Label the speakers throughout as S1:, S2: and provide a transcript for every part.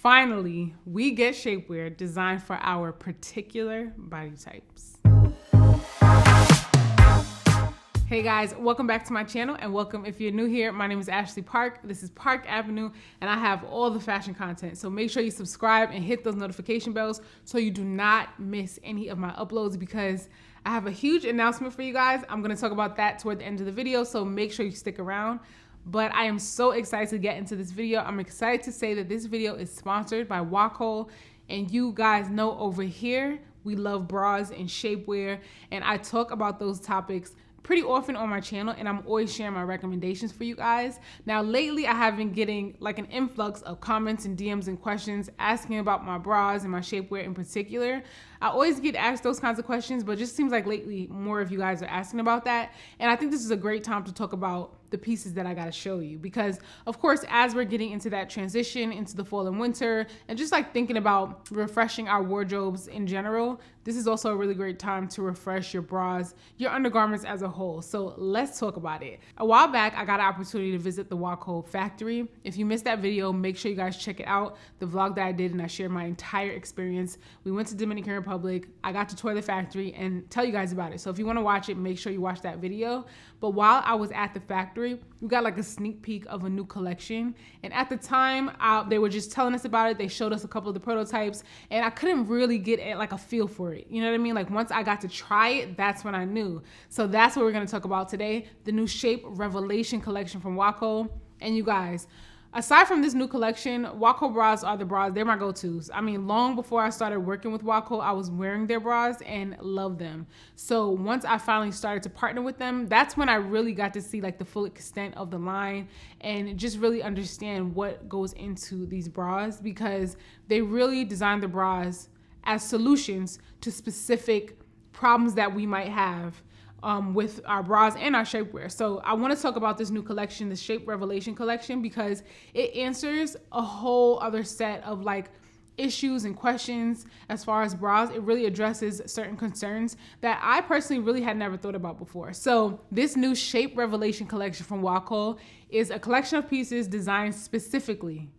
S1: Finally, we get shapewear designed for our particular body types. Hey guys, welcome back to my channel and welcome if you're new here. My name is Ashley Park. This is Park Avenue and I have all the fashion content. So make sure you subscribe and hit those notification bells so you do not miss any of my uploads because I have a huge announcement for you guys. I'm gonna talk about that toward the end of the video, so make sure you stick around. But I am so excited to get into this video. I'm excited to say that this video is sponsored by Wacoal. And you guys know over here, we love bras and shapewear. And I talk about those topics pretty often on my channel and I'm always sharing my recommendations for you guys. Now lately I have been getting like an influx of comments and DMs and questions asking about my bras and my shapewear in particular. I always get asked those kinds of questions, but it just seems like lately more of you guys are asking about that. And I think this is a great time to talk about the pieces that I got to show you because of course, as we're getting into that transition into the fall and winter and just like thinking about refreshing our wardrobes in general, this is also a really great time to refresh your bras, your undergarments as a whole. So let's talk about it. A while back, I got an opportunity to visit the wacoal factory. If you missed that video, make sure you guys check it out. The vlog that I did and I shared my entire experience. We went to Dominican Republic. I got to tour the factory and tell you guys about it. So if you want to watch it, make sure you watch that video. But while I was at the factory, we got like a sneak peek of a new collection. And at the time, they were just telling us about it. They showed us a couple of the prototypes and I couldn't really get like a feel for it. You know what I mean? Like once I got to try it, that's when I knew. So that's what we're going to talk about today. The new Shape Revelation collection from Wacoal. And you guys, aside from this new collection, Wacoal bras are the bras. They're my go-tos. I mean, long before I started working with Wacoal, I was wearing their bras and loved them. So once I finally started to partner with them, that's when I really got to see like the full extent of the line and just really understand what goes into these bras because they really designed the bras as solutions to specific problems that we might have with our bras and our shapewear. So I want to talk about this new collection, the Shape Revelation collection, because it answers a whole other set of like issues and questions as far as bras. It really addresses certain concerns that I personally really had never thought about before. So this new Shape Revelation collection from Wacoal is a collection of pieces designed specifically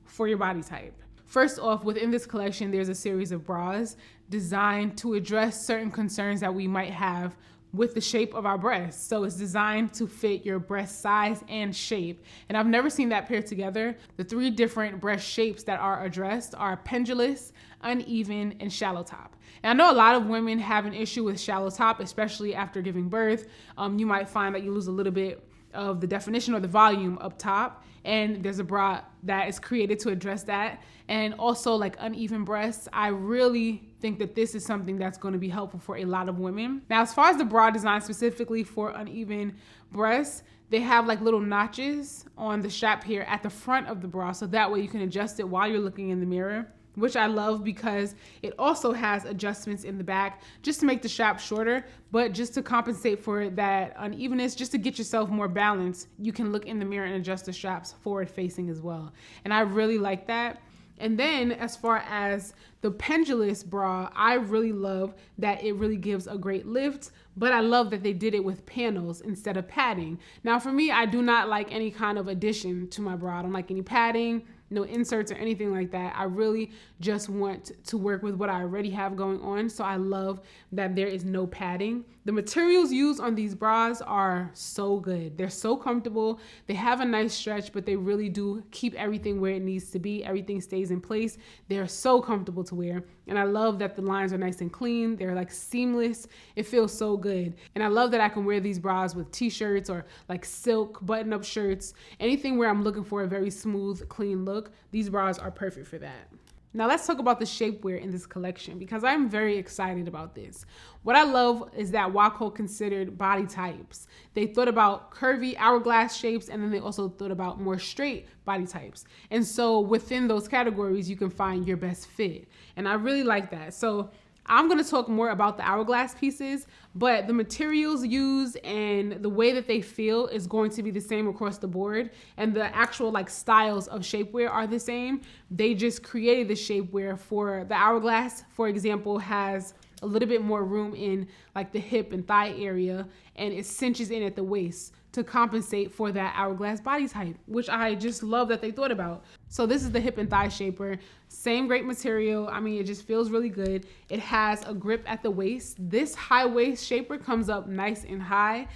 S1: for your body type. First off, within this collection, there's a series of bras designed to address certain concerns that we might have with the shape of our breasts. So it's designed to fit your breast size and shape. And I've never seen that paired together. The three different breast shapes that are addressed are pendulous, uneven, and shallow top. And I know a lot of women have an issue with shallow top, especially after giving birth. You might find that you lose a little bit of the definition or the volume up top. And there's a bra that is created to address that. And also like uneven breasts, I really think that this is something that's going to be helpful for a lot of women. Now, as far as the bra design specifically for uneven breasts, they have like little notches on the strap here at the front of the bra. So that way you can adjust it while you're looking in the mirror, which I love because it also has adjustments in the back just to make the strap shorter, but just to compensate for that unevenness, just to get yourself more balance, you can look in the mirror and adjust the straps forward facing as well. And I really like that. And then as far as the pendulous bra, I really love that it really gives a great lift, but I love that they did it with panels instead of padding. Now for me, I do not like any kind of addition to my bra. I don't like any padding, no inserts or anything like that. I really just want to work with what I already have going on. So I love that there is no padding. The materials used on these bras are so good. They're so comfortable. They have a nice stretch, but they really do keep everything where it needs to be. Everything stays in place. They're so comfortable to wear. And I love that the lines are nice and clean. They're like seamless. It feels so good. And I love that I can wear these bras with t-shirts or like silk button-up shirts. Anything where I'm looking for a very smooth, clean look, these bras are perfect for that. Now let's talk about the shapewear in this collection because I'm very excited about this. What I love is that Wacoal considered body types. They thought about curvy hourglass shapes and then they also thought about more straight body types. And so within those categories, you can find your best fit. And I really like that. So I'm going to talk more about the hourglass pieces, but the materials used and the way that they feel is going to be the same across the board. And the actual like styles of shapewear are the same. They just created the shapewear for the hourglass, for example, has a little bit more room in like the hip and thigh area, and it cinches in at the waist to compensate for that hourglass body type, which I just love that they thought about. So this is the hip and thigh shaper. Same great material. I mean, it just feels really good. It has a grip at the waist. This high waist shaper comes up nice and high.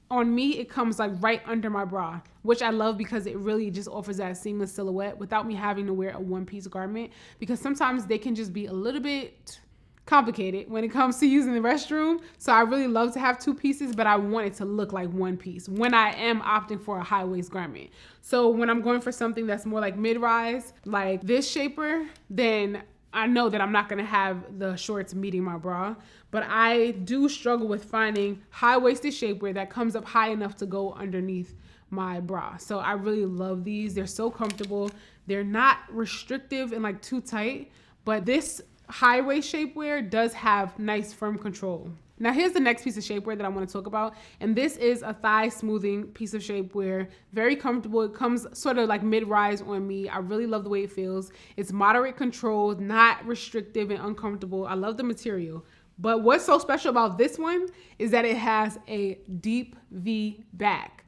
S1: On me, it comes like right under my bra, which I love because it really just offers that seamless silhouette without me having to wear a one-piece garment, because sometimes they can just be a little bit complicated when it comes to using the restroom. So I really love to have two pieces, but I want it to look like one piece when I am opting for a high waist garment. So when I'm going for something that's more like mid-rise, like this shaper, then I know that I'm not gonna have the shorts meeting my bra, but I do struggle with finding high-waisted shapewear that comes up high enough to go underneath my bra. So I really love these. They're so comfortable. They're not restrictive and like too tight, but this high-waist shapewear does have nice firm control. Now here's the next piece of shapewear that I want to talk about, and this is a thigh smoothing piece of shapewear. Very comfortable. It comes sort of like mid-rise on me. I really love the way it feels. It's moderate control, not restrictive and uncomfortable. I love the material. But what's so special about this one is that it has a deep V back.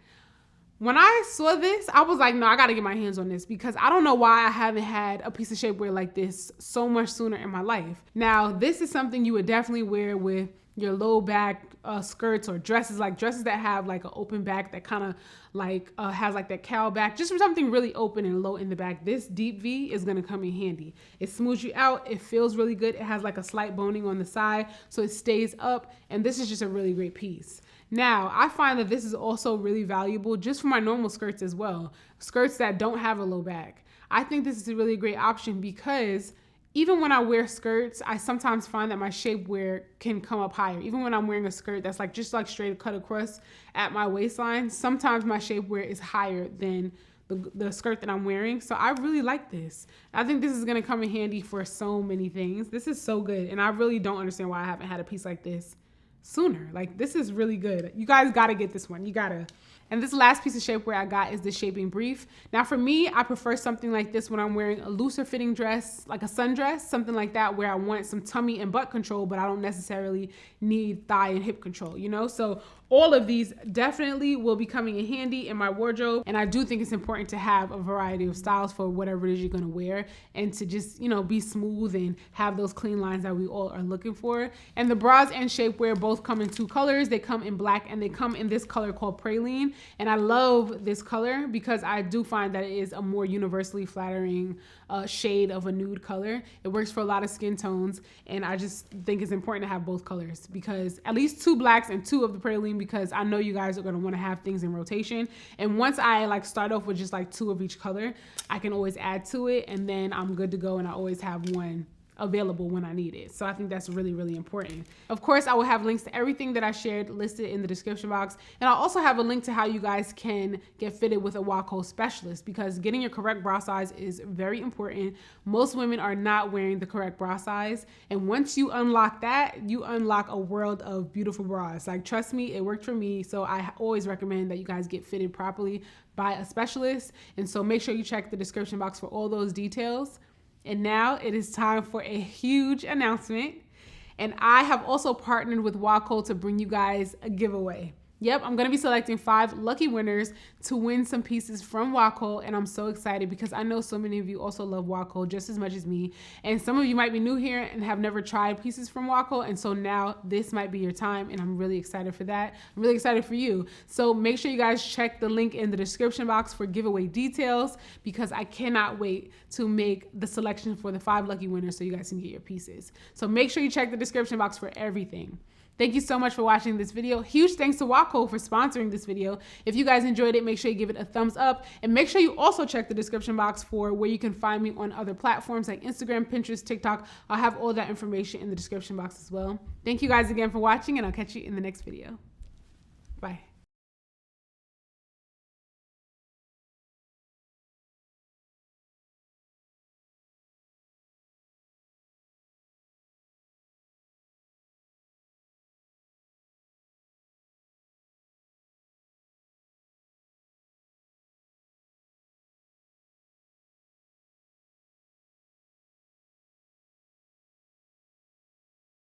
S1: When I saw this, I was like, no, I gotta get my hands on this, because I don't know why I haven't had a piece of shapewear like this so much sooner in my life. Now, this is something you would definitely wear with your low back skirts or dresses, like dresses that have like an open back that kind of like has like that cowl back, just for something really open and low in the back. This deep V is gonna come in handy. It smooths you out. It feels really good. It has like a slight boning on the side, so it stays up. And this is just a really great piece. Now, I find that this is also really valuable just for my normal skirts as well. Skirts that don't have a low back. I think this is a really great option because even when I wear skirts, I sometimes find that my shapewear can come up higher. Even when I'm wearing a skirt that's like just like straight cut across at my waistline, sometimes my shapewear is higher than the skirt that I'm wearing. So I really like this. I think this is gonna come in handy for so many things. This is so good. And I really don't understand why I haven't had a piece like this sooner. Like, this is really good. You guys gotta get this one. You gotta. And this last piece of shapewear I got is the Shaping Brief. Now for me, I prefer something like this when I'm wearing a looser fitting dress, like a sundress, something like that, where I want some tummy and butt control, but I don't necessarily need thigh and hip control, you know? So all of these definitely will be coming in handy in my wardrobe. And I do think it's important to have a variety of styles for whatever it is you're gonna wear, and to just, you know, be smooth and have those clean lines that we all are looking for. And the bras and shapewear both come in two colors. They come in black and they come in this color called Praline. And I love this color because I do find that it is a more universally flattering shade of a nude color. It works for a lot of skin tones, and I just think it's important to have both colors, because at least 2 blacks and 2 of the Praline, because I know you guys are gonna wanna have things in rotation. And once I like start off with just like 2 of each color, I can always add to it, and then I'm good to go, and I always have one available when I need it. So I think that's really, really important. Of course, I will have links to everything that I shared listed in the description box. And I'll also have a link to how you guys can get fitted with a wacoal specialist, because getting your correct bra size is very important. Most women are not wearing the correct bra size. And once you unlock that, you unlock a world of beautiful bras. Like, trust me, it worked for me. So I always recommend that you guys get fitted properly by a specialist. And so make sure you check the description box for all those details. And now it is time for a huge announcement. And I have also partnered with wacoal to bring you guys a giveaway. Yep, I'm gonna be selecting 5 lucky winners to win some pieces from wacoal, and I'm so excited because I know so many of you also love wacoal just as much as me. And some of you might be new here and have never tried pieces from wacoal, and so now this might be your time, and I'm really excited for that. I'm really excited for you. So make sure you guys check the link in the description box for giveaway details, because I cannot wait to make the selection for the 5 lucky winners so you guys can get your pieces. So make sure you check the description box for everything. Thank you so much for watching this video. Huge thanks to wacoal for sponsoring this video. If you guys enjoyed it, make sure you give it a thumbs up, and make sure you also check the description box for where you can find me on other platforms like Instagram, Pinterest, TikTok. I'll have all that information in the description box as well. Thank you guys again for watching, and I'll catch you in the next video. Bye.